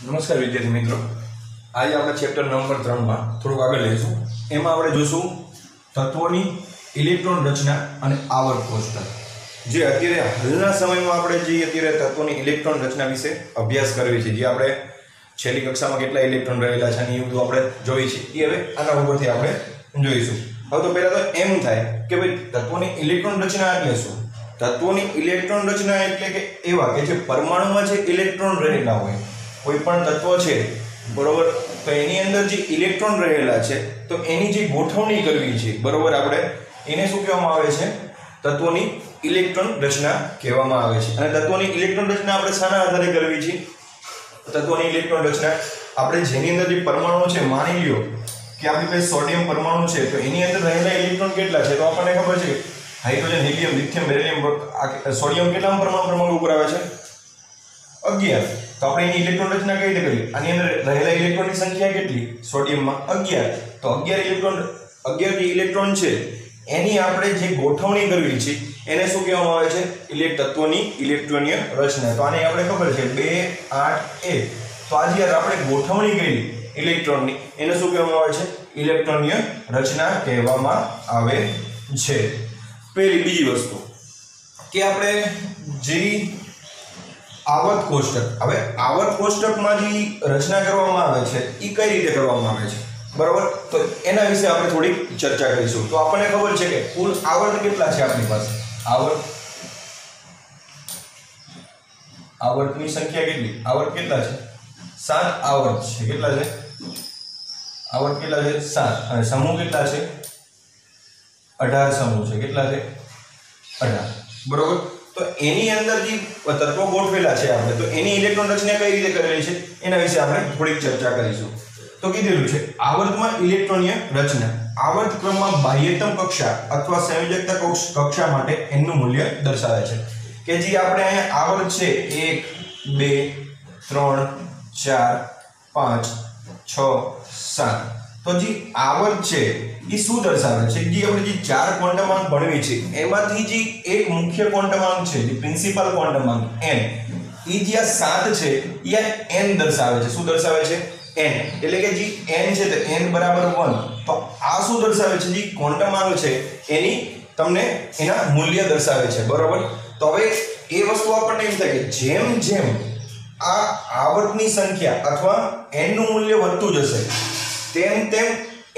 નમસ્કાર વિદ્યાર્થી મિત્રો, આજે આપણે ચેપ્ટર નંબર 3 માં થોડુંક આગળ લઈશું. એમાં આપણે જોશું તત્વોની ઇલેક્ટ્રોન રચના અને આવર્ત કોષ્ટક. જે અત્યારે હાલના સમયમાં આપણે જે અત્યારે તત્વોની ઇલેક્ટ્રોન રચના વિશે અભ્યાસ કરવી છે, જે આપણે છેલ્લી કક્ષામાં કેટલા ઇલેક્ટ્રોન રહેલા છે અને એ બધું આપણે જોઈ છે, એ હવે આના ઉપરથી આપણે જોઈશું. હવે તો પહેલા તો એમ થાય કે ભાઈ તત્વોની ઇલેક્ટ્રોન રચના એટલે શું? તત્વોની ઇલેક્ટ્રોન રચના એટલે કે એવા કે જે પરમાણુમાં જે ઇલેક્ટ્રોન રહેલા હોય, કોઈ પણ તત્વ છે બરોબર, તો એની અંદર જે ઇલેક્ટ્રોન રહેલા છે તો એની જે ગોઠવણી કરવી છે બરોબર, આપણે એને શું કહેવામાં આવે છે? તત્વોની ઇલેક્ટ્રોન રચના કહેવામાં આવે છે. અને તત્વોની ઇલેક્ટ્રોન રચના આપણે શાના આધારે કરવી છે? તત્વોની ઇલેક્ટ્રોન રચના આપણે જેની અંદર જે પરમાણુ છે, માની લ્યો કે આપણી પાસે સોડિયમ પરમાણુ છે, તો એની અંદર રહેલા ઇલેક્ટ્રોન કેટલા છે? તો આપણને ખબર છે hydrogen, helium, lithium, beryllium, sodium કેટલા પરમાણુ ઉપર આવે છે? 11. તો આપણે એની ઇલેક્ટ્રોન રચના કઈ રીતે કરી? આની અંદર રહેલા ઇલેક્ટ્રોનની સંખ્યા કેટલી? સોડિયમમાં 11. તો 11 જે ઇલેક્ટ્રોન છે એની આપણે જે ગોઠવણી કરવી છે એને શું કહેવામાં આવે છે? તત્વોની ઇલેક્ટ્રોનીય રચના. તો આને આપણે ખબર છે 2 8 1. તો આ જે આપણે ગોઠવણી કરી ઇલેક્ટ્રોનની એને શું કહેવામાં આવે છે? ઇલેક્ટ્રોનીય રચના કહેવામાં આવે છે. બીજી વસ્તુ કે આપણે જે આવર્ત કોષ્ટક, હવે આવર્ત કોષ્ટકમાં જે રચના કરવામાં આવે છે એ કઈ રીતે કરવામાં આવે છે બરોબર, તો એના વિશે આપણે થોડી ચર્ચા કરીશું. તો આપણને ખબર છે કે કુલ આવર્ત કેટલા છે આપણી પાસે? આવર્તની સંખ્યા કેટલી? આવર્ત કેટલા છે? 7 આવર્ત છે. કેટલા છે? આવર્ત કેટલા છે? 7. અને સમૂહ કેટલા છે? 18 સમૂહ છે. કેટલા છે? 18 બરોબર. તો એની અંદર જે તત્વો ગોઠવેલા છે આપણે, તો એની ઇલેક્ટ્રોન રચના કઈ રીતે કરેલી છે એના વિશે આપણે થોડીક ચર્ચા કરીશું. તો કીધેલું છે આવર્તમાં ઇલેક્ટ્રોનીય રચના. આવર્ત ક્રમમાં બાહ્યતમ કક્ષા અથવા સંયોજકતા કક્ષા માટે n નું મૂલ્ય દર્શાવે છે. કે જે આપણે અહીંયા આવર્ત છે 1 2 3 4 5 6 7. તો જે આવર્ત છે એ શું દર્શાવે છે? જે આપણે જે 4 ક્વોન્ટમ અંક ભણવી છે એમાંથી જે એક મુખ્ય ક્વોન્ટમ અંક છે, જે પ્રિન્સિપલ ક્વોન્ટમ અંક n, એ જે આ 7 છે એ n દર્શાવે છે. શું દર્શાવે છે? n. એટલે કે જે n છે તો n બરાબર 1. તો આ શું દર્શાવે છે? જે ક્વોન્ટમ અંક છે એની તમને એના મૂલ્ય દર્શાવે છે બરોબર. તો હવે એ વસ્તુ આપણને એમ થાય કે જેમ જેમ આ આવર્તની સંખ્યા અથવા n નું મૂલ્ય વધતું જશે તેમ તેમ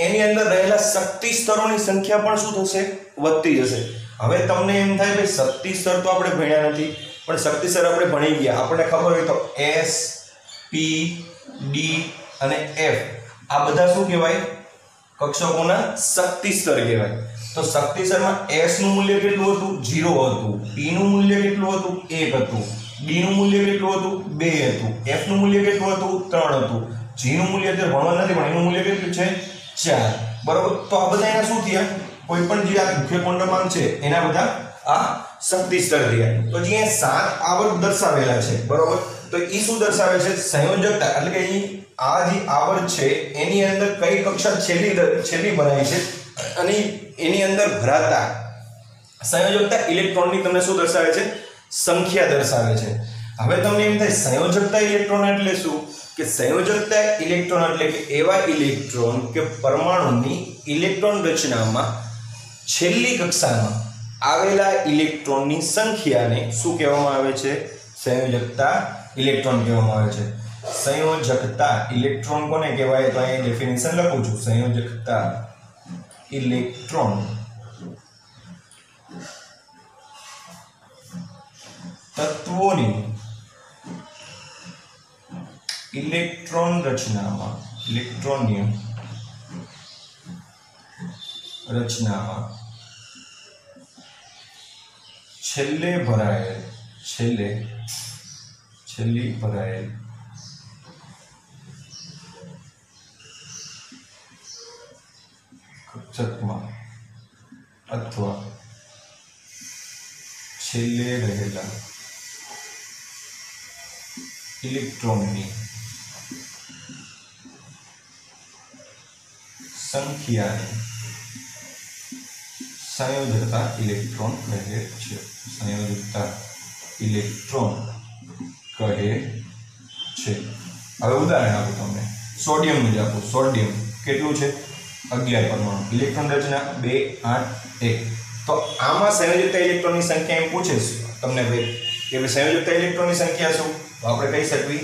એની અંદર રહેલા શક્તિ સ્તરોની સંખ્યા પણ શું થશે? વધતી જશે. હવે તમને એમ થાય ભાઈ શક્તિ સ્તર તો આપણે ભણ્યા નથી, પણ શક્તિ સ્તર આપણે ભણી ગયા. આપણને ખબર હોય તો S, P, D અને F આ બધા શું કહેવાય? કક્ષકોના શક્તિ સ્તર કહેવાય. તો શક્તિ સ્તરમાં S નું મૂલ્ય કેટલું હતું? 0 હતું. P નું મૂલ્ય કેટલું હતું? 1 હતું. D નું મૂલ્ય કેટલું હતું? 2 હતું. F નું મૂલ્ય કેટલું હતું? 3 હતું. G નું મૂલ્ય અત્યારે ભણવા નથી, પણ એનું મૂલ્ય કેટલું છે? 4 બરોબર. તો આ બધા એના શું થયા? કોઈ પણ જે આ મુખ્ય ક્વોન્ટમ અંક છે એના બધા આ શક્તિ સ્તર થયા. તો જે 7 આવર્ત દર્શાવેલા છે બરોબર, તો એ શું દર્શાવે છે? સંયોજકતા. એટલે કે આ જે આવર્ત છે એની અંદર કઈ કક્ષા છેલ્લી ભરાય છે અને એની અંદર ભરાતા સંયોજકતા ઇલેક્ટ્રોનની તમને શું દર્શાવે છે? સંખ્યા દર્શાવે છે. હવે તમને એમ થાય સંયોજકતા ઇલેક્ટ્રોન એટલે શું? કે સંયોજકતા ઇલેક્ટ્રોન એટલે કે એવા ઇલેક્ટ્રોન કે પરમાણુની ઇલેક્ટ્રોન રચનામાં છેલ્લી કક્ષામાં આવેલા ઇલેક્ટ્રોનની સંખ્યાને શું કહેવામાં આવે છે? સંયોજકતા ઇલેક્ટ્રોન કહેવામાં આવે છે. સંયોજકતા ઇલેક્ટ્રોન કોને કહેવાય? તો અહીં ડેફિનેશન લખું છું. સંયોજકતા ઇલેક્ટ્રોન તત્વોની ઇલેક્ટ્રોન રચનામાં છેલ્લી ભરાયેલ કક્ષકમાં અથવા છેલ્લે રહેલા ઇલેક્ટ્રોનની સંખ્યાને સંયોજકતા ઇલેક્ટ્રોન કહે છે. સંયોજકતા ઇલેક્ટ્રોન કહે છે હવે ઉદાહરણ આપું તમને, સોડિયમનું જ આપું. સોડિયમ કેટલું છે? 11 પરમાણુ. ઇલેક્ટ્રોન રચના 2 8 1. તો આમાં સંયોજકતા ઇલેક્ટ્રોનની સંખ્યા એમ પૂછે તમને ભાઈ કે સંયોજકતા ઇલેક્ટ્રોનની સંખ્યા શું? તો આપણે કહી શકીએ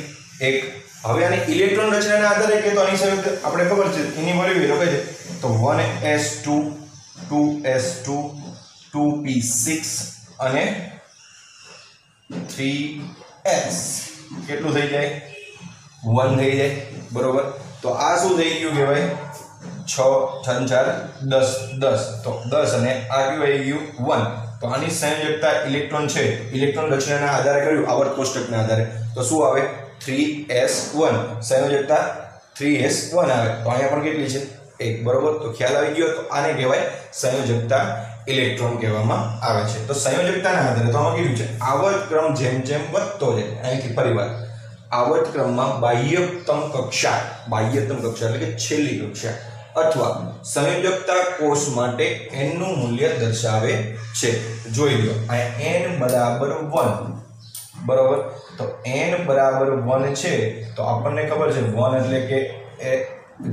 1. હવે આની ઇલેક્ટ્રોન રચનાના આધારે કે તો આની સંયોજકતા આપણે ખબર છે એની વેલ્યુ તો કઈ છે? તો 1s2 2s2 2p6 અને 3s કેટલું થઈ જાય? 1 થઈ જાય. બરોબર. તો આ શું થઈ ગયું કહેવાય? 6 3 4 10 10. તો 10 અને આ કયું આવી ગયું? 1. તો આની સંયોજકતા ઇલેક્ટ્રોન છે, ઇલેક્ટ્રોન રચનાના આધારે કર્યું આવર્ત કોષ્ટકના આધારે, તો શું આવે? 3s1. સંયોજકતા 3s1 આવે. તો અહીંયા પણ કેટલી છે? 1. બરોબર. તો ખ્યાલ આવી ગયો. તો આને કહેવાય સંયોજકતા ઇલેક્ટ્રોન કહેવામાં આવે છે. તો સંયોજકતાના આધારે તો આમાં કેવું છે? આવર્ત ક્રમ જેમ જેમ વધતો જાય, અહીંથી ફરીવાર આવર્ત ક્રમમાં બાહ્યતમ કક્ષા એટલે કે છેલ્લી કક્ષા અથવા સંયોજકતા કોષ માટે n નું મૂલ્ય દર્શાવે છે. જોઈ લો, અહીંયા n બરાબર 1. બરોબર. તો n બરાબર 1 છે તો આપણને ખબર છે 1 એટલે કે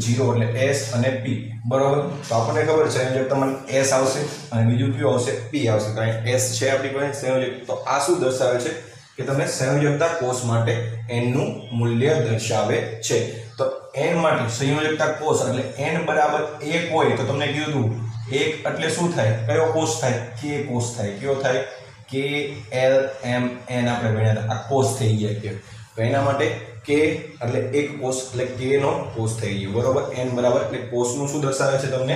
0 એટલે s અને p. બરોબર. તો આપણને ખબર છે સંયોજકતામાં s આવશે અને બીજું કયું આવશે? p આવશે. કારણ s છે આપણી પાસે સંયોજક. તો આ શું દર્શાવે છે કે તમે સંયોજકતા કોષ માટે n નું મૂલ્ય દર્શાવે છે. તો n માટે સંયોજકતા કોષ એટલે n બરાબર 1 હોય તો તમને કીધું 1 એટલે શું થાય? કયો કોષ થાય? k કોષ થાય. કયો થાય? k l m n આપણે ભણ્યા હતા. આ કોષ થઈ ગયા કે. તો એના માટે k એટલે એક કોષ એટલે k નો કોષ થઈ ગયો. બરોબર. n બરાબર એટલે કોષનું શું દર્શાવે છે તમને?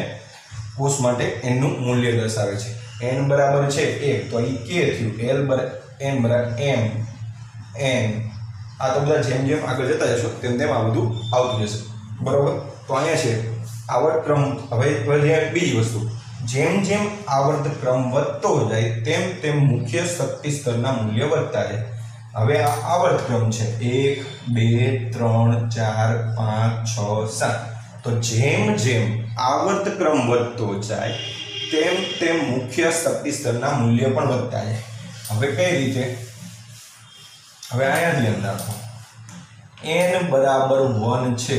કોષ માટે n નું મૂલ્ય દર્શાવે છે. n બરાબર છે 1 તો અહીં k થયું. l બરાબર n બરાબર m n. આ તો બધા જેમ જેમ આગળ જતા જશો તેમ તેમ આ બધું આવતું જશે. બરોબર. તો અહીંયા છે આવર્ત ક્રમ. હવે બીજી વસ્તુ, જેમ જેમ આવર્ત ક્રમ વધતો જાય તેમ તેમ મુખ્ય શક્તિ સ્તરના મૂલ્ય વધતા જાય. હવે આ આવર્ત ક્રમ છે 1 2 3 4 5 6 7. તો જેમ જેમ આવર્ત ક્રમ વધતો જાય તેમ તેમ મુખ્ય શક્તિ સ્તરના મૂલ્ય પણ વધતા જાય. હવે કઈ રીતે? હવે અહીંયા ધ્યાન રાખો, n બરાબર 1 છે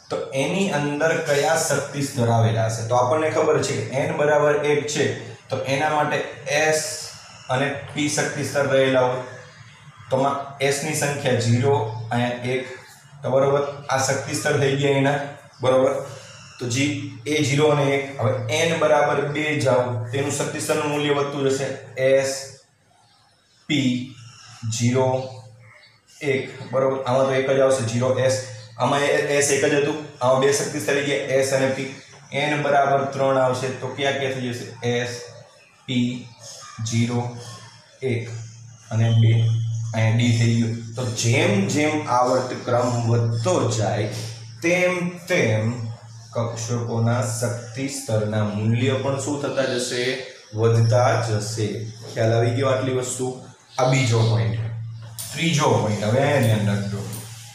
તો એની અંદર કયા શક્તિ સ્તર આવેલા હશે? તો આપણને ખબર છે કે n બરાબર 1 છે તો એના માટે s અને p શક્તિ સ્તર રહેલા હોય. તો s ની સંખ્યા 0 અહીંયા 1. તો બરોબર. આ શક્તિ સ્તર થઈ ગયા એના. બરોબર. તો g એ 0 અને 1. હવે n બરાબર 2 જાવ તેનું શક્તિ સ્તરનું મૂલ્ય વધતું જશે. s p 0 1. બરોબર. આમાં તો એક જ આવશે 0 s. આમાં s એક જ હતું, આમાં બે શક્તિ સ્તર થઈ ગયા s અને p. n બરાબર 3 આવશે તો ક્યાં ક્યાં થઈ જશે? s p 0 1 અને 2. અહીંયા d થઈ ગયું. તો જેમ જેમ આવર્ત ક્રમ વધતો જાય તેમ તેમ કક્ષકોના શક્તિ સ્તરના મૂલ્ય પણ શું થતા જશે? વધતા જશે. ખ્યાલ આવી ગયો આટલી વસ્તુ? આ બીજો પોઈન્ટ. ત્રીજો પોઈન્ટ હવે અહીંયા ધ્યાન રાખજો.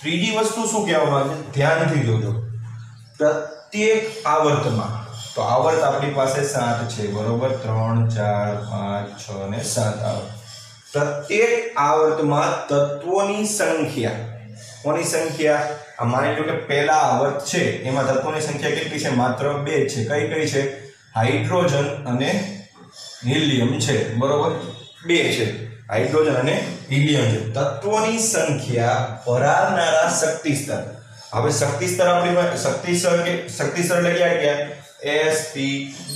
ત્રીજી વસ્તુ શું કહેવા માંગે? ધ્યાનથી જોજો. પ્રત્યેક આવર્તમાં, તો આવર્ત આપણી પાસે 7 છે. બરોબર. 3 4 5 6 અને 7 આવર્ત. પ્રત્યેક આવર્તમાં તત્વોની સંખ્યા, કોની સંખ્યા? આ માની લો કે પહેલા આવર્ત છે એમાં તત્વોની સંખ્યા કેટલી છે? માત્ર 2 છે. કઈ કઈ છે? હાઇડ્રોજન અને હિલિયમ છે. બરોબર. 2 છે, હાઇડ્રોજન અને હિલિયમ છે. તત્વોની સંખ્યા ભરાવનારા શક્તિ સ્તર. હવે શક્તિ સ્તર આપણી પાસે શક્તિ સ્તર એટલે ક્યાં s p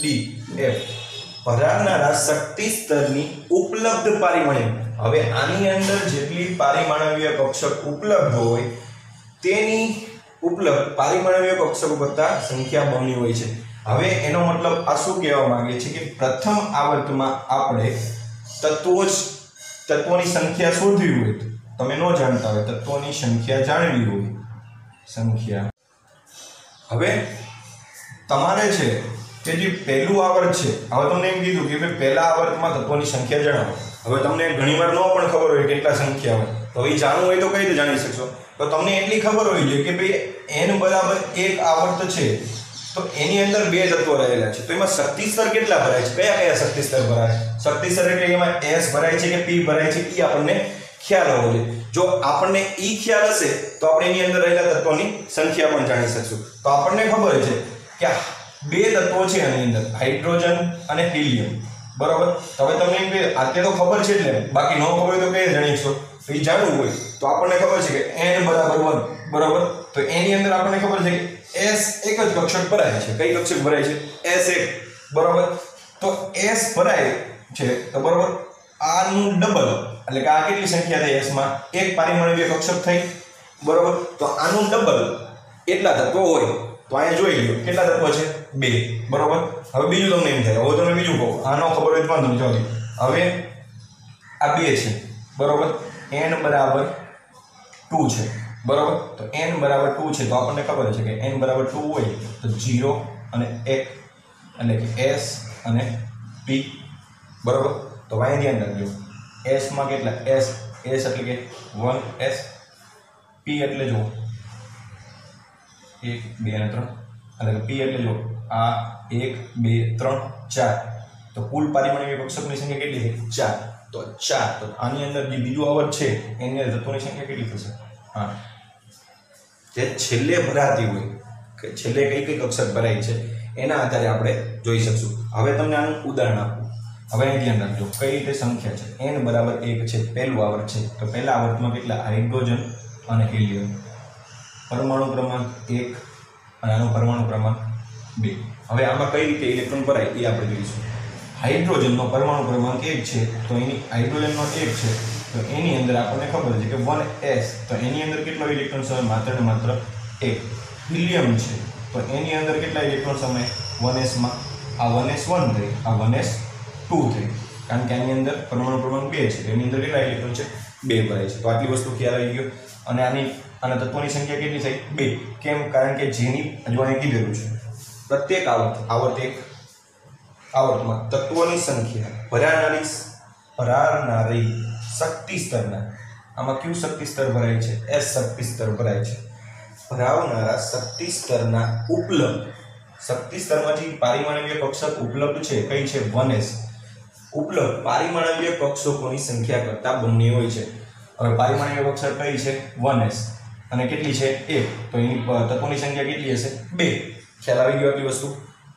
d f. ભરાવનારા શક્તિ સ્તરની ઉપલબ્ધ પારિમાણ્ય. હવે આની અંદર જેટલી પારિમાણ્ય કક્ષક ઉપલબ્ધ હોય તેની ઉપલબ્ધ પારિમાણ્ય કક્ષકો કરતાં સંખ્યા બમણી હોય છે. હવે એનો મતલબ આ શું કહેવા માંગે છે કે પ્રથમ આવર્તમાં આપણે તત્વોની સંખ્યા શોધવી હોય, તમે ન જાણતા હોય, તત્વોની સંખ્યા જાણવી હોય, સંખ્યા. હવે તમારે છે કે જે પહેલું આવર્ત છે, હવે તમને એમ કીધું કે ભાઈ પહેલા આવર્તમાં તત્વોની સંખ્યા જણાવો. હવે તમને ઘણીવાર ન પણ ખબર હોય કેટલા સંખ્યા હોય, તો એ જાણવું હોય તો કઈ રીતે જાણી શકશો? તો તમને એટલી ખબર હોવી જોઈએ કે ભાઈ n બરાબર 1 આવર્ત છે તો એની અંદર 2 તત્વો રહેલા છે. તો એમાં શક્તિ સ્તર કેટલા ભરાય છે? કયા કયા શક્તિ સ્તર ભરાય? શક્તિ સ્તર એટલે એમાં s ભરાય છે કે p ભરાય છે એ આપણને ખ્યાલ હોવો જોઈએ. જો આપણને ઈ ખ્યાલ હશે તો આપણે એની અંદર રહેલા તત્વોની સંખ્યા પણ જાણી શકશું. તો આપણને ખબર છે કે બે તત્વો છે આની અંદર, હાઇડ્રોજન અને હિલિયમ. બરોબર. તો હવે તમને એમ કે અત્યારે તો ખબર છે એટલે, બાકી ન ખબર હોય તો કઈ જાણીશું. તો એ જાણવું હોય તો આપણને ખબર છે કે n = 1. બરોબર. તો એની અંદર આપણને ખબર છે કે s એક જ કક્ષક ભરાય છે. કઈ કક્ષક ભરાય છે? s1. બરોબર. તો s ભરાય છે તો બરોબર આનું ડબલ એટલે કે આ કેટલી સંખ્યા થઈ? s માં એક પરિમાણીય કક્ષક થઈ. બરોબર. તો આનું ડબલ એટલા તત્વો હોય તો અહીંયા જોઈ લો કેટલા તત્વો છે? 2. બરોબર. હવે બીજું તમને એમ થાય, હવે તમને બીજું કહું, આનો ખબર હોય તો વાંધો નહીં. ચાલો હવે આ 2 છે. બરોબર. n = 2 છે. બરોબર. તો n = 2 છે તો આપણને ખબર છે કે n = 2 હોય તો 0 અને 1 એટલે કે s અને p. બરોબર. તો વાય ધ્યાન રાખજો, s માં કેટલા? s એટલે કે 1s, p એટલે જો 1 2 અને 3 એટલે કે p એટલે જો આ 1 2 3 4. તો કુલ પરિમાણીય કક્ષકની સંખ્યા કેટલી છે? 4. તો 4. તો આની અંદર જે બીજું આવર્ત છે એની અંદર તત્વોની સંખ્યા કેટલી થશે? 8. જે છેલ્લે ભરાતી હોય કે છેલ્લે કઈ કઈ કક્ષક ભરાય છે એના આધારે આપણે જોઈ શકશું. હવે તમને આનું ઉદાહરણ આપું. હવે અહીં ધ્યાન રાખજો કઈ રીતે સંખ્યા છે. n = 1 છે, પહેલું આવર્ત છે. તો પહેલા આવર્તમાં કેટલા? હાઇડ્રોજન અને હિલિયમ. પરમાણુ ક્રમાંક 1 અને આનો પરમાણુ ક્રમાંક 2. હવે આમાં કઈ રીતે ઇલેક્ટ્રોન ભરાય એ આપણે જોઈશું. હાઇડ્રોજનનો પરમાણુ ક્રમાંક 1 છે તો એની હાઇડ્રોજનનો 1 છે તો એની અંદર આપણને ખબર છે કે 1s. તો એની અંદર કેટલો ઇલેક્ટ્રોન સમય? માત્ર ને માત્ર 1. હિલિયમ છે તો એની અંદર કેટલા ઇલેક્ટ્રોન સમય? 1s માં આ 1s 1 થઈ, આ 1s 2 થઈ. કારણ કે આની અંદર પરમાણુ ક્રમાંક 2 છે એની અંદર કેટલા ઇલેક્ટ્રોન છે? 2 ભરાય છે. તો આટલી વસ્તુ ખ્યાલ આવી ગયો. અને આના તત્વોની સંખ્યા કેટલી થઈ? 2. કેમ? કારણ કે જેની જો અહીં કીધેલું છે પ્રત્યેક આવર્તમાં તત્વોની સંખ્યા ભરાનારી શક્તિ સ્તરના, આમાં કયું શક્તિ સ્તર ભરાય છે? s શક્તિ સ્તર ભરાય છે. ભરાવનારા શક્તિ સ્તરના ઉપલબ્ધ શક્તિ સ્તરમાંથી પરિમાણીય કક્ષક ઉપલબ્ધ છે કઈ છે? 1s. ઉપલબ્ધ પરિમાણીય કક્ષકોની સંખ્યા કરતા બંને હોય છે. હવે પરિમાણીય કક્ષક કઈ છે? 1s અને કેટલી છે? 1. તો એની તત્વોની સંખ્યા કેટલી હશે? 2. ખ્યાલ આવી ગયો આટલી વસ્તુ.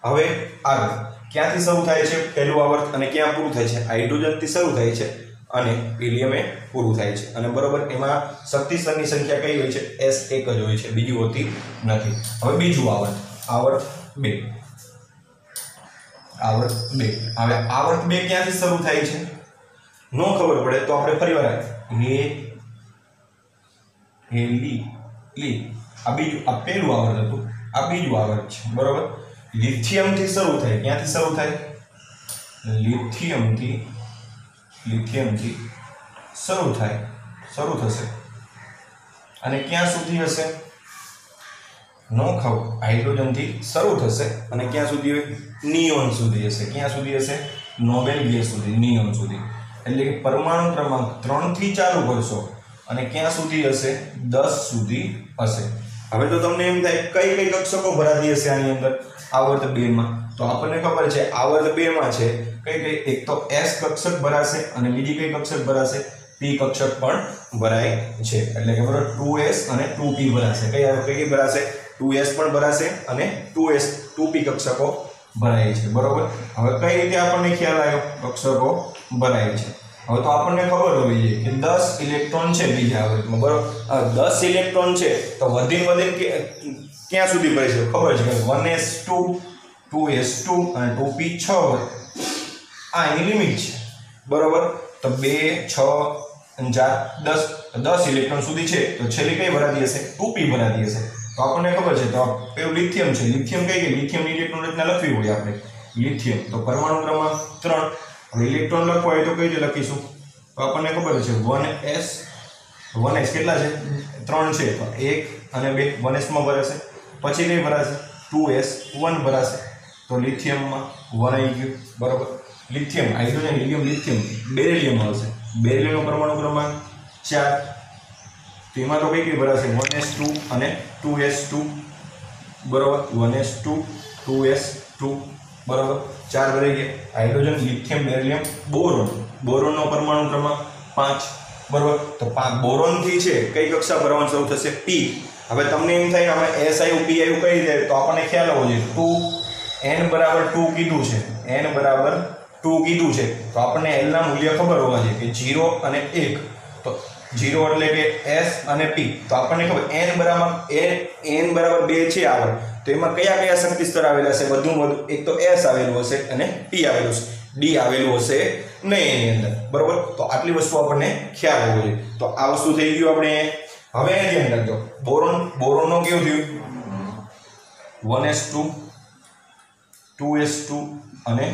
હવે આગળ ક્યાંથી શરૂ થાય છે પહેલું આવર્ત અને ક્યાં પૂરું થાય છે? હાઇડ્રોજનથી શરૂ થાય છે અને હિલિયમે પૂરું થાય છે. અને બરોબર એમાં શક્તિ સ્તરની સંખ્યા કઈ હોય છે? s એક જ હોય છે, બીજી હોતી નથી. હવે બીજું આવર્ત 2. હવે આવર્ત 2 ક્યાંથી શરૂ થાય છે? નો ખબર પડે તો આપણે ફરીવાર આ પહેલું આવર્ત હતું, આ બીજું આવર્ત છે. બરોબર. લિથિયમ થી શરૂ થાય. ક્યાંથી શરૂ થાય? લિથિયમ થી શરૂ થશે અને ક્યાં સુધી હશે? નો ખબર. હાઇડ્રોજન થી શરૂ થશે અને ક્યાં સુધી હોય? નિયોન સુધી હશે. ક્યાં સુધી હશે? નોબેલ ગેસ સુધી, નિયોન સુધી. એટલે કે પરમાણુ ક્રમાંક 3 થી ચાલુ કરશો અને ક્યાં સુધી હશે? 10 સુધી હશે. હવે તો તમને એમ થાય કઈ કઈ કક્ષકો ભરાતી હશે આની અંદર? આવર્ત 2 માં. તો આપણને ખબર છે આવર્ત 2 માં છે કઈ એક તો s કક્ષક ભરાશે અને બીજી કઈ કક્ષક ભરાશે? p કક્ષક પણ ભરાય છે. એટલે કે બરાબર 2s અને 2p ભરાશે. કઈ ભરાશે? 2s પણ ભરાશે અને 2p કક્ષકો ભરાય છે. બરોબર. હવે કઈ રીતે આપણને ખ્યાલ આવ્યો કક્ષકો ભરાય છે? હવે તો આપણને ખબર હોવી જોઈએ કે 10 ઇલેક્ટ્રોન છે બીજા આવર્તમાં. બરોબર. 10 ઇલેક્ટ્રોન છે તો વધીને ક્યાં સુધી ભરાય છે? ખબર છે કે 1s2 2s2 અને 2p 6 આ એની લિમિટ છે. બરોબર. તો 2 6 અને 4 10 ઇલેક્ટ્રોન સુધી છે તો છેલ્લી કઈ ભરાતી હશે? 2p ભરાતી હશે. તો આપણને ખબર છે તો પેલું લિથિયમ છે. લિથિયમ લિથિયમની ઇલેક્ટ્રોન રચના લખવી હોય આપણે. લિથિયમ તો પરમાણુ ક્રમાંક 3. હવે ઇલેક્ટ્રોન લખવા હોય તો કઈ રીતે લખીશું? તો આપણને ખબર છે 1s કેટલા છે? 3 છે તો 1 અને 2 1s માં ભરાશે. પછી કઈ ભરાશે? 2s 1 ભરાશે. તો લિથિયમમાં 1 આવી ગયું. બરોબર. Lithium, hydrogen, helium, lithium, beryllium આવશે. બેરિલિયમનો પરમાણુ ક્રમાંક 4. તો એમાં તો કઈ ભરાશે? 1s2 અને 2s2. બરોબર. 1s2 2s2. બરોબર. 4 ભરાઈ ગયા. હાઇડ્રોજન, લિથિયમ, બેરિલિયમ, બોરોનનો પરમાણુ ક્રમાંક 5. બરોબર. તો બોરોન થી છે કઈ કક્ષા ભરવાનું શરૂ થશે? p. હવે તમને એમ થાય કે આમાં s આવ્યું p આવ્યું કઈ રીતે, તો આપણને ખ્યાલ આવવો જોઈએ 2 n બરાબર 2 કીધું છે, n બરાબર 2 કીધું છે, તો આપણને l ના મૂલ્ય ખબર હોવા જોઈએ કે 0 અને 1. તો 0 એટલે કે s અને p. તો આપણને ખબર n બરાબર 2 છે આગળ, તો એમાં કયા કયા શક્તિ સ્તર આવેલા છે? વધુ એક તો s આવેલું હશે અને p આવેલું છે, d આવેલું હશે નહીં એની અંદર, બરોબર. તો આટલી વસ્તુ આપણને ખ્યાલ હોવો જોઈએ. તો આ વસ્તુ થઈ ગયું આપણે. હવે ધ્યાન રાખજો, બોરોનનો કેવું થયું? 1s2 2s2 અને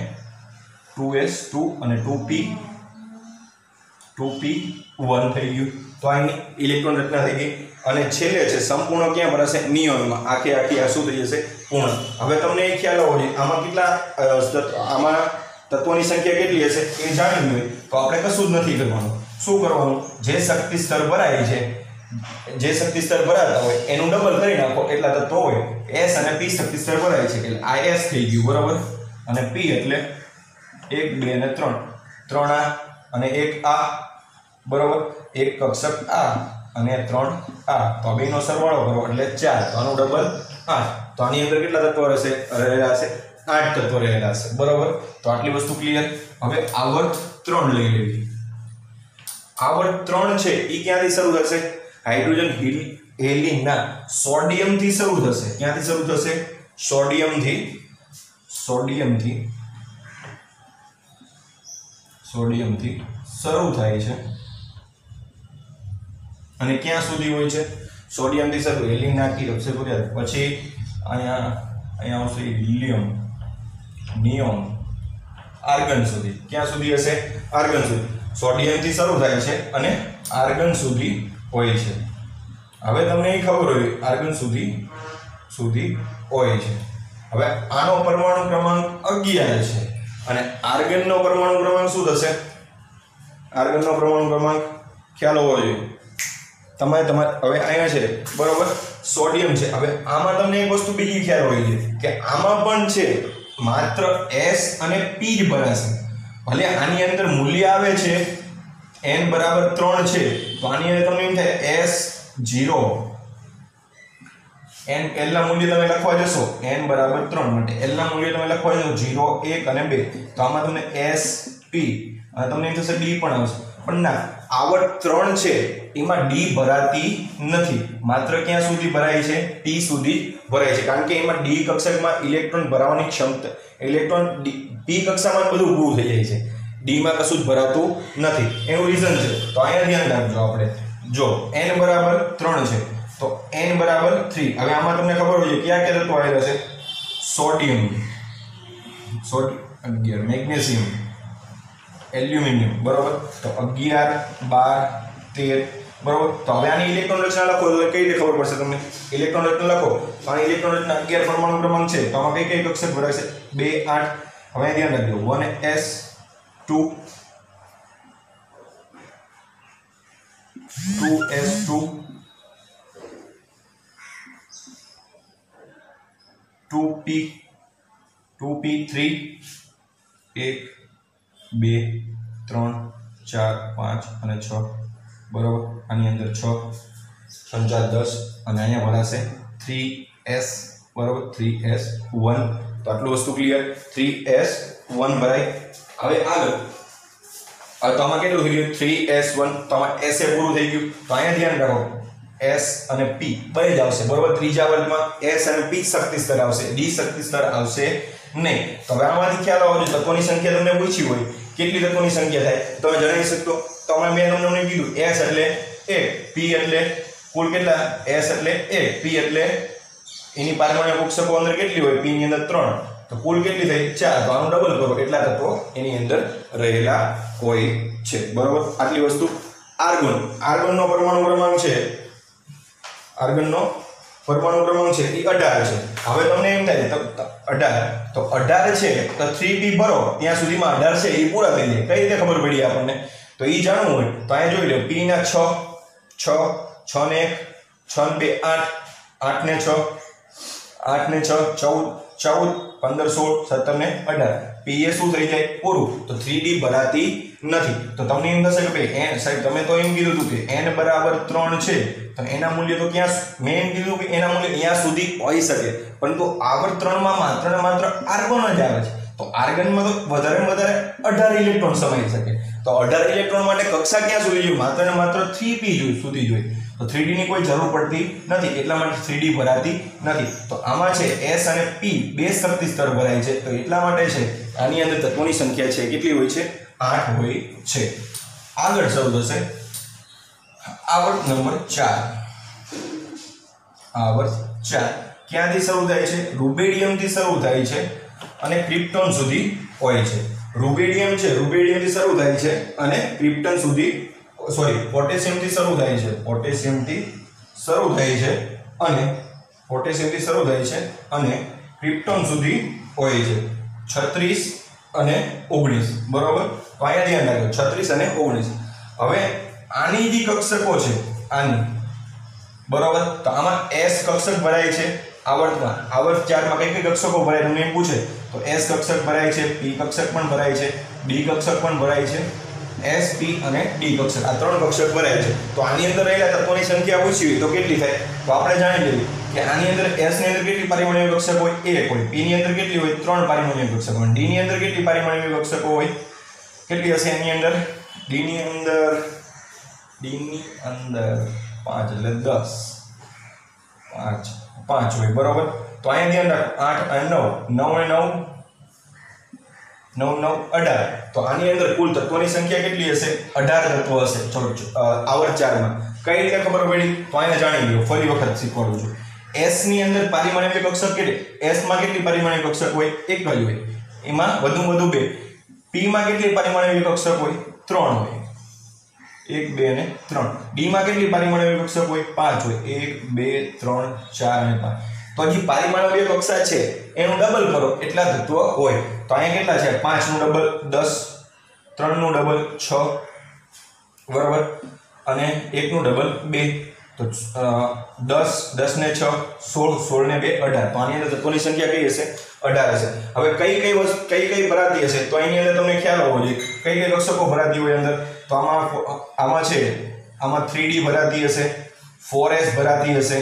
2s2 અને 2p1 થઈ ગયું. તો આની ઇલેક્ટ્રોન રચના થઈ ગઈ. અને છેલ્લે છે સંપૂર્ણ ક્યાં ભરાશે? નિયોનમાં. આખી આ શું થઈ જશે? પૂર્ણ. હવે તમને એ ખ્યાલ હોવો જોઈએ આમાં કેટલા આમાં તત્વોની સંખ્યા કેટલી હશે એ જાણવું હોય તો આપણે કશું જ નથી કરવાનું. શું કરવાનું? જે શક્તિ સ્તર ભરાય છે, જે શક્તિ સ્તર ભરાતા હોય એનું ડબલ કરી નાખો, એટલા તત્વો હોય. s અને p શક્તિ સ્તર ભરાય છે એટલે આ s થઈ ગયું, બરાબર. અને p એટલે 1 2 અને 3 3 આ અને 1 આ, બરાબર. એક કક્ષક આ અને 3 આ, તો બેનો સરવાળો કરો એટલે 4, તો આનું ડબલ 8. તો આની અંદર કેટલા તત્વો રહેલા હશે? 8 તત્વો રહેલા હશે, બરાબર. તો આટલી વસ્તુ ક્લિયર. હવે આવર્ત 3 લઈ લેવી. આવર્ત 3 છે એ ક્યાંથી શરૂ થશે? હાઇડ્રોજન હેલિયમના સોડિયમ થી શરૂ થશે. ક્યાંથી શરૂ થશે? સોડિયમ થી શરૂ થાય છે અને ક્યાં સુધી હોય છે? સોડિયમ થી શરૂ, હેલિયમ નાખી રક્ષે પૂર્યા, પછી અહીંયા આવશે હિલિયમ, નિયોન, આર્ગન સુધી. ક્યાં સુધી હશે? આર્ગન સુધી. સોડિયમ થી શરૂ થાય છે અને આર્ગન સુધી હોય છે. હવે તમને એ ખબર હોય આર્ગન સુધી હોય છે. હવે આનો પરમાણુ ક્રમાંક 11 છે અને આર્ગનનો પરમાણુ ક્રમાંક શું થશે? આર્ગનનો પરમાણુ ક્રમાંક ખ્યાલ હોવો જોઈએ તમારે. હવે અહીંયા છે, બરોબર, સોડિયમ છે. હવે આમાં તમને એક વસ્તુ બીજી ખ્યાલ હોવી જોઈએ કે આમાં પણ છે માત્ર s અને p જ ભરાશે. ભલે આની અંદર મૂલ્ય આવે છે n બરાબર 3 છે, તો આની અંદર તમને એમ થાય s0 n l ના મૂલ્ય તમે લખવા જશો n બરાબર 3 માટે l ના મૂલ્ય તમે લખવા જશો 0 1 અને 2, તો આમાં તમને s p અને તમને એમ થશે d પણ આવશે. પણ ના, આવર્ત 3 છે એમાં d ભરાતી નથી. માત્ર ક્યાં સુધી ભરાય છે? p સુધી ભરાય છે, કારણ કે એમાં d કક્ષકમાં ઇલેક્ટ્રોન ભરાવાની ક્ષમતા, ઇલેક્ટ્રોન p કક્ષામાં બધું પૂરું થઈ જાય છે, d માં કશું જ ભરાતું નથી. એનું રીઝન છે. તો અહીંયા ધ્યાન રાખજો આપણે. જો n બરાબર 3 છે તો n બરાબર 3. હવે આમાં તમને ખબર હોય કયા કયા તત્વો આવેલા છે? સોડિયમ, 11, મેગ્નેશિયમ, એલ્યુમિનિયમ, બરોબર. તો 11 12 13, બરોબર. તો હવે આની ઇલેક્ટ્રોન રચના લખો તો કઈ રીતે ખબર પડશે તમને? ઇલેક્ટ્રોન રચના લખો તો આની ઇલેક્ટ્રોન રચના 11 પરમાણુ ક્રમાંક છે, તો આમાં કઈ કઈ કક્ષક ભરાશે? 2 8. હવે ધ્યાન રાખજો 1s2 2s2 2p 2p3 1 2 3 4 5 અને 6, બરોબર. આની અંદર 6 6 10 અને અહીંયા ભરાશે 3s, બરોબર, 3s1. તો આટલું વસ્તુ ક્લિયર. 3s1 ભરાય. હવે આગળ તો આમાં કેટલું થઈ ગયું? 3s1. તો આમાં s એ પૂરું થઈ ગયું. તો અહીંયા ધ્યાન રાખો s અને p બે જ આવશે, બરોબર. ત્રીજા વર્ગમાં s અને p શક્તિ સ્તર આવશે, d શક્તિ સ્તર આવશે નહીં. તો હવે આમાંથી ખ્યાલ આવવો જોઈએ તત્વોની સંખ્યા તમને પૂછી હોય કેટલી તત્વોની સંખ્યા થાય તમે જણાવી શકતો? તો હમણાં મેં તમને કીધું s એટલે 1, p એટલે કુલ કેટલા? s એટલે 1, p એટલે એની પારમાણ્ય કક્ષકો અંદર કેટલી હોય? p ની અંદર 3, તો કુલ કેટલી થઈ? 4. તો આનું ડબલ કરો એટલા તત્વો એની અંદર રહેલા હોય છે, બરોબર. આટલી વસ્તુ. આર્ગનનો પરમાણુ ક્રમાંક છે, આર્ગનનો પરમાણુ ક્રમાંક છે એ 18 છે. હવે તમને એમ થાય 18, તો 18 છે તો 3p ભરો ત્યાં સુધીમાં 18 છે એ પૂરા થઈ જાય. કઈ રીતે ખબર પડી આપણને? તો એ જાણવું હોય તો અહીંયા જોઈ લો. p ના 6 6 ને 1 6 ને 2 8 8 ને 6 8 ને 6 14 14 15 16 17 ને 18, p એ શું થઈ જાય પૂરું તો 3d ભરાતી નથી તો તમને એમ થશે કે ભાઈ n સાહેબ તમે તો એમ કીધું હતું કે n બરાબર 3 છે તો એના મૂલ્ય તો ક્યાં મેં એમ કીધું કે એના મૂલ્ય અહીંયા સુધી હોઈ શકે પરંતુ આવર્ત 3 માં માત્ર ને માત્ર આર્ગોન જ આવે છે તો આર્ગનમાં તો વધારે 18 ઇલેક્ટ્રોન સમાઈ શકે તો 18 ઇલેક્ટ્રોન માટે કક્ષા ક્યાં સુધી જોઈએ માત્ર ને માત્ર 3p સુધી જોઈએ તો 3d ની કોઈ જરૂર પડતી નથી એટલા માટે 3d ભરાતી નથી તો આમાં છે s અને p બે શક્તિ સ્તર ભરાય છે તો એટલા માટે છે આની અંદર તત્વોની સંખ્યા છે કેટલી હોય છે 8 હોય છે આગળ શરૂ થશે આવર્ત નંબર 4 આવર્ત 4 ક્યાંથી શરૂ થાય છે રૂબેડિયમ થી શરૂ થાય છે અને ક્રિપ્ટોન સુધી હોય છે રૂબેડિયમ છે રૂબેડિયમ થી શરૂ થાય છે અને ક્રિપ્ટોન સુધી પોટેશિયમ થી શરૂ થાય છે પોટેશિયમ થી શરૂ થાય છે અને પોટેશિયમ થી શરૂ થાય છે અને ક્રિપ્ટોન સુધી હોય છે 36 અને 19 બરોબર તો અહીંયા ધ્યાન રાખજો 36 અને 19 હવે આની જે કક્ષકો છે આની બરોબર તો આમાં s કક્ષક ભરાય છે આવર્તમાં આવર્ત 4 માં કઈ કઈ કક્ષકો ભરાય તમને એમ પૂછે તો s કક્ષક ભરાય છે p કક્ષક પણ ભરાય છે d કક્ષક પણ ભરાય છે s p અને d કક્ષક આ ત્રણ કક્ષક ભરાય છે તો આની અંદર રહેલા તત્વોની સંખ્યા પૂછી હોય તો કેટલી થાય તો આપણે જાણી લઈએ કે આની અંદર s ની અંદર કેટલી પરિમાણીય કક્ષક હોય 1 હોય p ની અંદર કેટલી હોય 3 પરિમાણીય કક્ષક હોય d ની અંદર કેટલી પરિમાણીય કક્ષકો હોય કેટલી હશે એની અંદર d ની અંદર 5 એટલે 10 5 હોય બરોબર તો અહીંયા ધ્યાન રાખો 8 અને 9 9 9 18 તો આની અંદર કુલ તત્વોની સંખ્યા કેટલી હશે 18 તત્વો હશે ચલો આવર્ત 4 માં કઈ રીતે ખબર પડી તો અહીંયા જાણી લો ફરી વખત શીખવાડું છું s ની અંદર પરિમાણીય કક્ષક કેટલી s માં કેટલી પરિમાણીય કક્ષક હોય એક જ હોય એમાં વધુ 2 p માં કેટલી પરિમાણીય કક્ષક હોય 3 હોય 1 2 અને 3 d માં કેટલી પરિમાણીય કક્ષક હોય 5 હોય 1 2 3 4 અને 5 તો જે પરિમાણીય કક્ષા છે એનું ડબલ કરો એટલા તત્વ હોય તો અહીંયા કેટલા છે 5 નું ડબલ 10 3 નું ડબલ 6 બરાબર અને 1 નું ડબલ 2 તો 10 10 ને 6 16 16 ને 2 18 તો આની અંદર તત્વોની સંખ્યા કઈ હશે 18 હશે હવે કઈ ભરાતી હશે તો આની અંદર તમને ખ્યાલ હોવો જોઈએ કઈ કક્ષકો ભરાતી હોય અંદર તો આમાં છે આમાં 3d ભરાતી હશે 4s ભરાતી હશે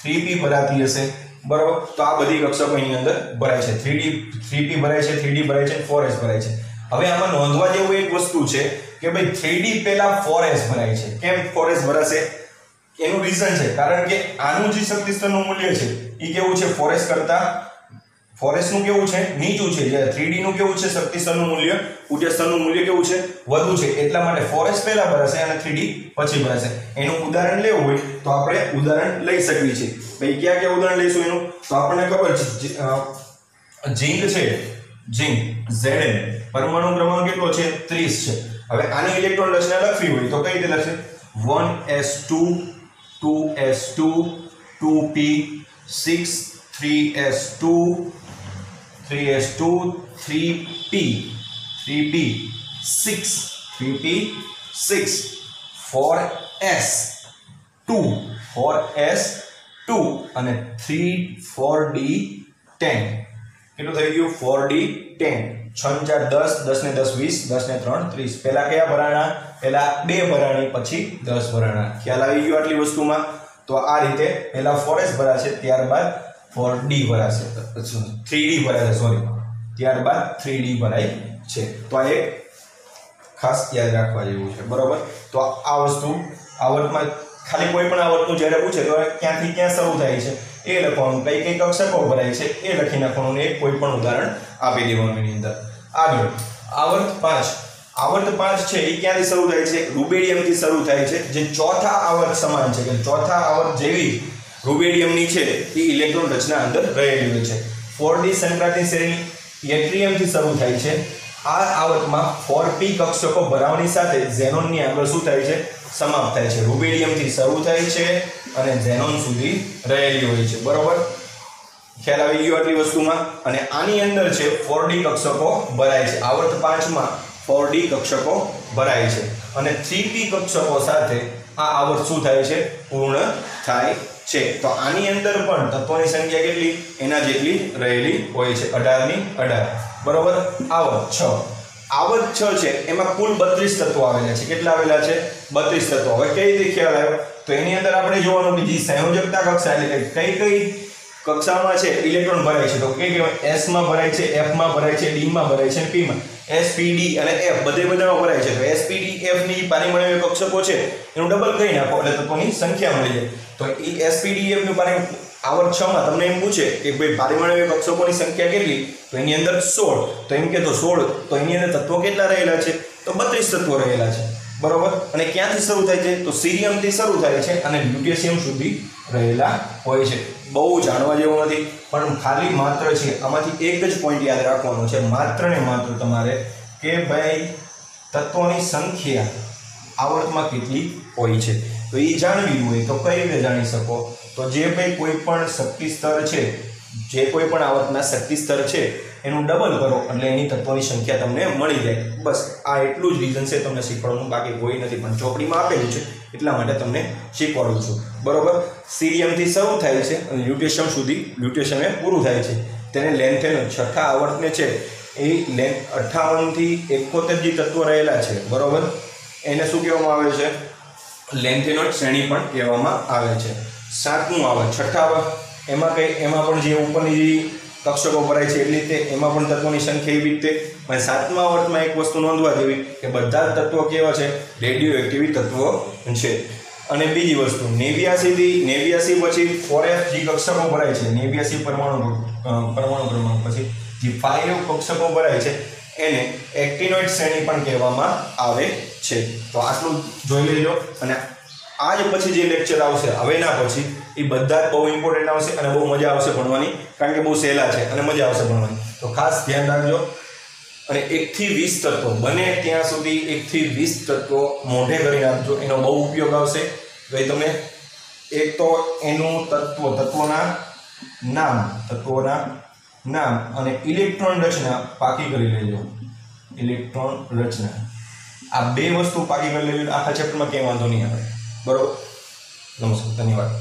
3p ભરાતી હશે બરાબર તો આ બધી કક્ષકો એની અંદર ભરાય છે 3p ભરાય છે 3d ભરાય છે 4s ભરાય છે હવે આમાં નોંધવા જેવું એક વસ્તુ છે કે ભાઈ 3d પહેલા 4s ભરાય છે કેમ 4s ભરાશે એનું રીઝન છે કારણ કે આનું જે શક્તિ સ્તરનું મૂલ્ય છે એ કેવું છે 4s કરતા 4s નું કેવું છે નીચું છે જ્યારે 3d નું કેવું છે શક્તિ સ્તરનું મૂલ્ય ઊર્જા સ્તરનું મૂલ્ય કેવું છે વધુ છે એટલા માટે 4s પહેલા ભરાશે અને 3d પછી ભરાશે એનું ઉદાહરણ લેવું હોય તો આપણે ઉદાહરણ લઈ શકીએ છીએ ભાઈ ક્યાં ઉદાહરણ લઈશું એનું તો આપણને ખબર છે ઝિંક છે ઝિંક Zn પરમાણુ ક્રમાંક કેટલો છે 30 છે હવે આની ઇલેક્ટ્રોન રચના લખવી હોય તો કઈ રીતે લખશે 1s2 2s2 2p 6 3s2 3s2 3p 3p 6 3p 6 4s 2 4s 2 અને 3 4d 10 કેટલું થઈ ગયું 4d 10 6 4 10 10 ને 10 20 10 ને 3 30 પહેલા કયા ભરાણા પહેલા 2 ભરાણી પછી 10 ભરાણા ખ્યાલ આવી ગયો આટલી વસ્તુમાં તો આ રીતે પહેલા 4s ભરાશે ત્યારબાદ 4d ભરાશે 3d ભરાશે સોરી ત્યારબાદ 3d ભરાય છે તો આ એક ખાસ યાદ રાખવા જેવું છે બરોબર તો આ વસ્તુ આવર્તમાં ખાલી કોઈ પણ આવર્તનું જ્યારે પૂછે તો ક્યાંથી ક્યાં શરૂ થાય છે એ લખવાનું કઈ કઈ કક્ષકો ભરાય છે એ લખી નાખવાનું એક કોઈ પણ ઉદાહરણ આપી દેવાનું એની અંદર આગળ આવર્ત 5 છે એ ક્યાંથી શરૂ થાય છે રૂબેડિયમથી શરૂ થાય છે જે ચોથા આવર્ત સમાન છે કે ચોથા આવર્ત જેવી રૂબેડિયમની છે એ ઇલેક્ટ્રોન રચના અંદર રહેલી હોય છે 4d સંક્રાંતિ શ્રેણી એટ્રિયમથી શરૂ થાય છે આ આવર્તમાં 4p કક્ષકો ભરાવાની સાથે ઝેનોનની આગળ શું થાય છે સમાપ્ત થાય છે રૂબેડિયમથી શરૂ થાય છે અને ઝેનોન સુધી રહેલી હોય છે બરોબર ખ્યાલ આવી ગયો આટલી વસ્તુમાં અને આની અંદર છે 4d કક્ષકો ભરાય છે આવર્ત 5 માં 4d કક્ષકો ભરાય છે અને 3p કક્ષકો સાથે આ આવર્ત શું થાય છે પૂર્ણ થાય છે તો આની અંદર પણ તત્વોની સંખ્યા કેટલી એના જેટલી રહેલી હોય છે 18 ની 18 બરોબર. આવર્ત 6. આવર્ત 6 છે એમાં કુલ 32 તત્વો આવેલા છે. કેટલા આવેલા છે? 32 તત્વો. હવે કઈ રીતે ખ્યાલ આવ્યો? તો એની અંદર આપણે જોવાનું કે જે સંયોજકતા કક્ષા એટલે કઈ કઈ કક્ષામાં છે ઇલેક્ટ્રોન ભરાય છે. તો કે S માં ભરાય છે, F માં ભરાય છે, D માં ભરાય છે અને P માં. S P D અને F બધામાં ભરાય છે. તો S P D F ની પારિમાણિક કક્ષકો છે એનું ડબલ કરી નાખો એટલે તત્વોની સંખ્યા મળી જાય. તો એ S P D F નું આવર્ત 6 માં તમને એમ પૂછે કે ભાઈ પારિમાણિક કક્ષકોની સંખ્યા કેટલી? તો એની અંદર 16. તો એમ કે તો 16 તો એની અંદર તત્વો કેટલા રહેલા છે? તો 32 તત્વો રહેલા છે. બરોબર. અને ક્યાંથી શરૂ થાય છે? તો સીરિયમ થી શરૂ થાય છે અને લ્યુટેશિયમ સુધી રહેલા હોય છે. બહુ જાણવા જેવું નથી પણ ખાલી માત્ર છે આમાંથી એક જ પોઈન્ટ યાદ રાખવાનો છે, માત્ર ને માત્ર તમારે કે ભાઈ તત્વોની સંખ્યા આવર્તમાં કેટલી હોય છે. તો એ જાણવી હોય તો કઈ રીતે જાણી શકો? તો જે ભાઈ કોઈ પણ શક્તિ સ્તર છે, જે કોઈ પણ આવર્તના શક્તિ સ્તર છે એનું ડબલ કરો એટલે એની તત્વોની સંખ્યા તમને મળી જાય. બસ આ એટલું જ રીઝન છે તમને શીખવાડવાનું, બાકી કોઈ નથી, પણ ચોપડીમાં આપેલું છે એટલા માટે તમને શીખવાડું છું. બરોબર. સીરિયમથી શરૂ થાય છે અને લ્યુટેશિયમ સુધી લ્યુટેશિયમ એ પૂરું થાય છે. તેને લેન્થેનો છઠ્ઠા આવર્તને છે એ 58 થી 71 જે તત્વો રહેલા છે, બરોબર, એને શું કહેવામાં આવે છે? લેન્થેનોઇડ શ્રેણી પણ કહેવામાં આવે છે. સાતમું આવર્ત, છઠ્ઠા આવર્ત, એમાં પણ જે ઉપરની જે કક્ષકો ભરાય છે એટલી રીતે એમાં પણ તત્વોની સંખ્યા એવી રીતે. અને સાતમા આવર્તમાં એક વસ્તુ નોંધવા જેવી કે બધા જ તત્વો કેવા છે? રેડિયો એક્ટિવ તત્વો છે. અને બીજી વસ્તુ 89 થી 89 પછી 4F જે કક્ષકો ભરાય છે, 89 પરમાણુ ક્રમાંક પછી જે 5 કક્ષકો ભરાય છે એને એક્ટિનોઇડ શ્રેણી પણ કહેવામાં આવે છે. તો આટલું જોઈ લેજો. અને આજ પછી જે લેક્ચર આવશે હવેના પછી એ બધા જ બહુ ઇમ્પોર્ટન્ટ આવશે અને બહુ મજા આવશે ભણવાની, કારણ કે બહુ સહેલા છે અને મજા આવશે ભણવાની. તો ખાસ ધ્યાન રાખજો. અને 1 થી 20 તત્વો બને ત્યાં સુધી 1 થી 20 તત્વો મોઢે કરી નાખજો, એનો બહુ ઉપયોગ આવશે. ભાઈ તમે એક તો એનું તત્વોના નામ અને ઇલેક્ટ્રોન રચના પાકી કરી લેજો. ઇલેક્ટ્રોન રચના આ બે વસ્તુ પાકી કરી લેજો. આખા ચેપ્ટરમાં કંઈ વાંધો નહીં આવે. બરોબર. નમસ્કાર, ધન્યવાદ.